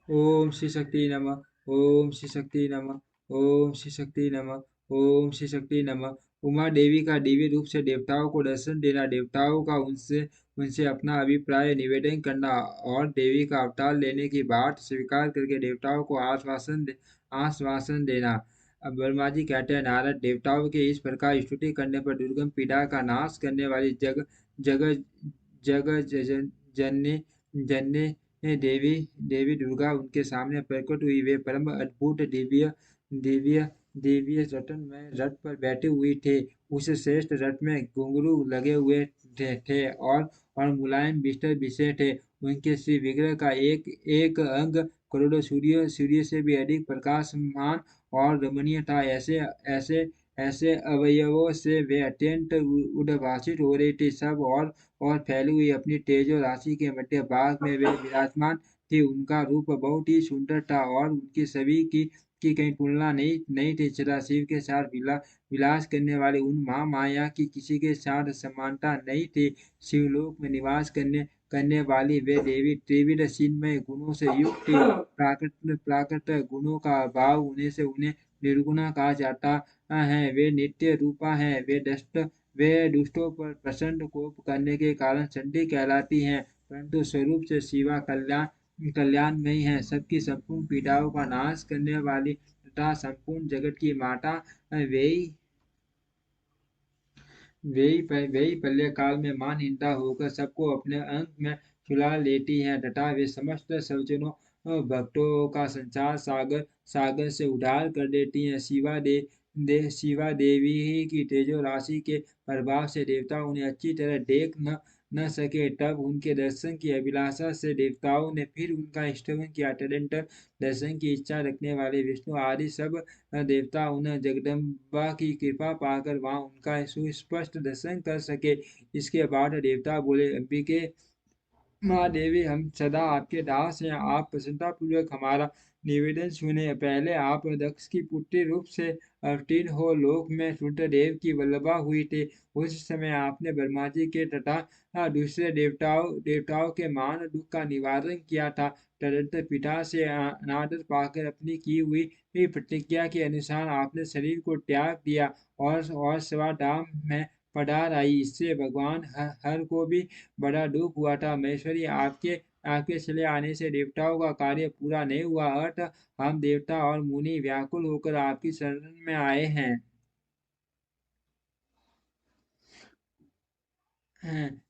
ओम श्री शक्ति नमः। ओम श्री शक्ति नमः। ओम श्री शक्ति नमः। ओम श्री शक्ति नमः। उमा देवी का दिव्य रूप से देवताओं को दर्शन देना, देवताओं का उनसे उनसे अपना अभिप्राय निवेदन करना और देवी का अवतार लेने की बात स्वीकार करके देवताओं को आश्वासन देना। अब ब्रह्मा जी कहते हैं, नारद देवताओं के इस प्रकार स्तुति करने पर दुर्गम पीड़ा का नाश करने वाली जग जग जननी जननी देवी देवी दुर्गा उनके सामने प्रकट हुई। वे परम अद्भुत दिव्य दिव्य दिव्य रतन में रथ पर बैठे हुए थे। उस श्रेष्ठ रथ में घुंघरू लगे हुए थे और मुलायम बिस्तर बिछे थे। उनके श्री विग्रह का एक एक अंग करोड़ों सूर्य से भी अधिक प्रकाशमान और रमणीय था। ऐसे ऐसे ऐसे अवयवों से वे अत्यंत उद्भासित हो रही थी। सब और फैली हुई अपनी तेजो राशि के मध्य भाग में वे विराजमान थे। उनका रूप बहुत ही सुंदर था और उनकी सभी की कहीं तुलना नहीं थी। सदाशिव के साथ विलास करने वाले उन महामाया की किसी के साथ समानता नहीं थी। शिवलोक में निवास करने वाली वे देवी त्रिविध चिन्मय गुणों से युक्त थी। प्राकृत गुणों का अभाव होने से उन्हें निर्गुणा कहा जाता है। वे नित्य रूपा है। वे दुष्टों पर प्रचंड कोप करने के कारण चंडी कहलाती हैं, परंतु स्वरूप से शिवा कल्याणमयी है। सबकी संपूर्ण पीड़ाओं का नाश करने वाली तथा संपूर्ण जगत की माता वे वे ही प्रलय काल में मां निंदा होकर सबको अपने अंक में सुला लेती हैं तथा वे समस्त सज्जनों भक्तों का संसार सागर से उद्धार कर देती हैं। शिवा देवी ही की तेजो राशि के प्रभाव से देवता उन्हें अच्छी तरह देख न सके। तब उनके दर्शन की अभिलाषा से देवताओं ने फिर उनका स्तवन किया। तदनंतर दर्शन की इच्छा रखने वाले विष्णु आदि सब देवता उन्हें जगदम्बा की कृपा पाकर वहां उनका सुस्पष्ट दर्शन कर सके। इसके बाद देवता बोले, अंबिके महादेवी, हम सदा आपके दास हैं। आप प्रसन्नतापूर्वक हमारा निवेदन सुने। पहले आप दक्ष की पुत्री रूप से अवतीर्ण हो लोक में रुद्रदेव की वल्लभा हुई थी। उस समय आपने ब्रह्मा जी के तथा दूसरे देवताओं के मान दुख का निवारण किया था। तदंतर पिता से अनादर पाकर अपनी की हुई प्रतिज्ञा के अनुसार आपने शरीर को त्याग दिया और सेवाधाम में पधार आई। इससे भगवान हर को भी बड़ा दुख हुआ था। महेश्वरी, आपके चले आने से देवताओं का कार्य पूरा नहीं हुआ। अतः हम देवता और मुनि व्याकुल होकर आपकी शरण में आए हैं।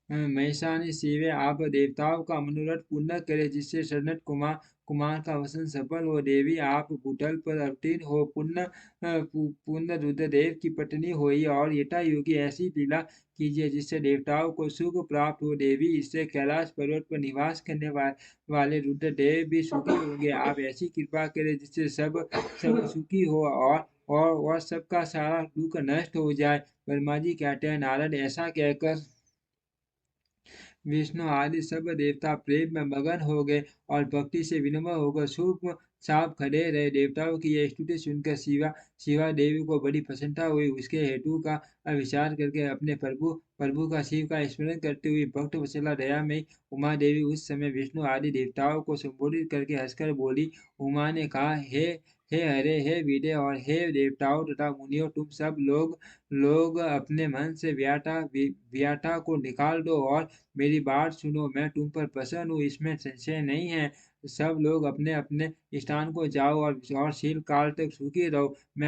महिषानी शिवे, आप देवताओं का मनोरथ पूर्ण करे जिससे सनत कुमार का वसन सफल हो। देवी, आप भूतल पर अवतीर्ण हो पुण्य रुद्रदेव की पत्नी होई और यथा योगी ऐसी लीला कीजिए जिससे देवताओं को सुख प्राप्त हो। देवी, इससे कैलाश पर्वत पर निवास करने वाले रुद्रदेव भी सुखी होंगे। आप ऐसी कृपा करें जिससे सब सुखी हो और सबका सारा दुख नष्ट हो जाए। ब्रह्मा जी कहते हैं, नारद, ऐसा कहकर विष्णु आदि सब देवता प्रेम में मगन हो गए और भक्ति से विनम्र होकर सूक्ष्म साप खड़े रहे। देवताओं की यह स्तुति सुनकर शिवा देवी को बड़ी प्रसन्नता हुई। उसके हेतु का विचार करके अपने प्रभु प्रभु का शिव का स्मरण करते हुए भक्त वत्सला दया में उमा देवी उस समय विष्णु आदि देवताओं को संबोधित करके हंसकर बोली। उमा ने कहा, हे हरे, हे वीरे और हे देवताओं तथा मुनियों, तुम सब लोग अपने मन से व्याटा को निकाल दो और मेरी बात सुनो। मैं तुम पर प्रसन्न हूँ, इसमें संशय नहीं है। सब लोग अपने अपने स्थान को जाओ और शील काल तक सुखी रहो। मैं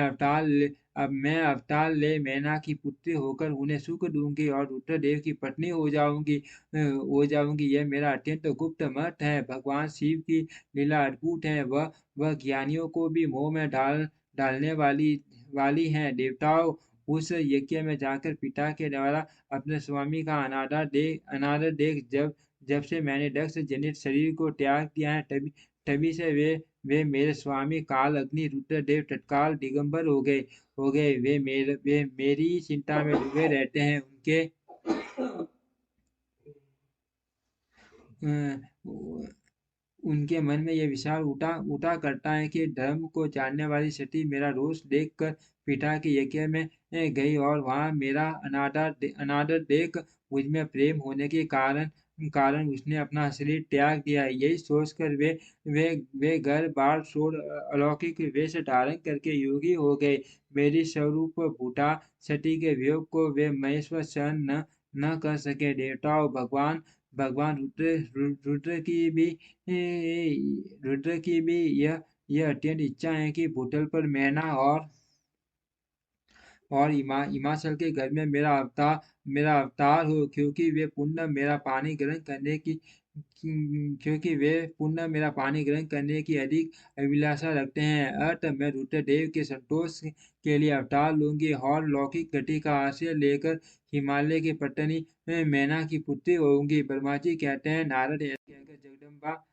अवतार ले मैना की पुत्री होकर उन्हें सुख दूंगी और रुद्रदेव की पत्नी हो जाऊंगी। यह मेरा अत्यंत गुप्त मत है। भगवान शिव की लीला अद्भुत है। वह ज्ञानियों को भी मोह में डालने वाली है। देवताओं, उस यज्ञ में जाकर पिता के द्वारा अपने स्वामी का अनादर देख जब से मैंने दक्ष जनित शरीर को त्याग दिया है, तभी तभी से वे मेरे स्वामी काल अग्नि रुद्रदेव तत्काल दिगंबर हो गए। वे मेरी ही चिंता में डूबे रहते हैं। अ, उनके मन में यह विचार उठा उठा करता है कि धर्म को जानने वाली सती मेरा रोष देखकर पिता के यज्ञ में गई और वहां मेरा अनादर देख मुझ में प्रेम होने के कारण कारण उसने अपना शरीर त्याग दिया। यही सोचकर वे वे घर बार छोड़ अलौकिक वेश धारण करके योगी हो गए। मेरी स्वरूप भूटा सती के वियोग को वे महेश्वर सहन न कर सके। देवताओं भगवान भगवान रुद्र की भी यह अत्यंत इच्छा है कि भूतल पर मैना और हिमाचल के घर में मेरा अवतार हो, क्योंकि वे पुण्य मेरा पानी ग्रहण करने की अधिक अभिलाषा रखते हैं। अतः मैं रुद्रदेव के संतोष के लिए अवतार लूंगी और लौकिक गति का आश्रय लेकर हिमालय की पत्नी मैना की पुत्री होंगी। ब्रह्मा जी कहते हैं, नारद ऐसे कहकर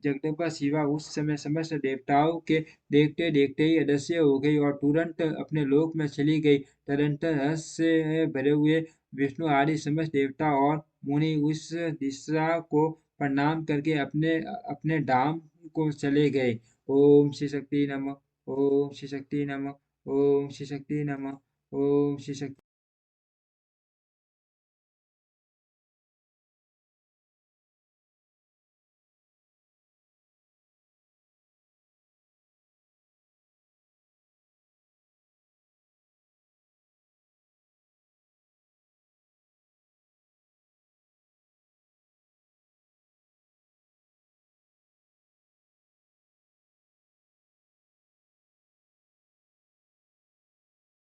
जगदम्बा शिवा उस समय समस्त देवताओं के देखते देखते ही अदृश्य हो गई और तुरंत अपने लोक में चली गई। तदंतर रहस्य से भरे हुए विष्णु आदि समस्त देवता और मुनि उस दिशा को प्रणाम करके अपने अपने धाम को चले गए। ओम श्री शक्ति नमः। ओम श्री शक्ति नमः। ओम श्री शक्ति नमः। ओम श्री शक्ति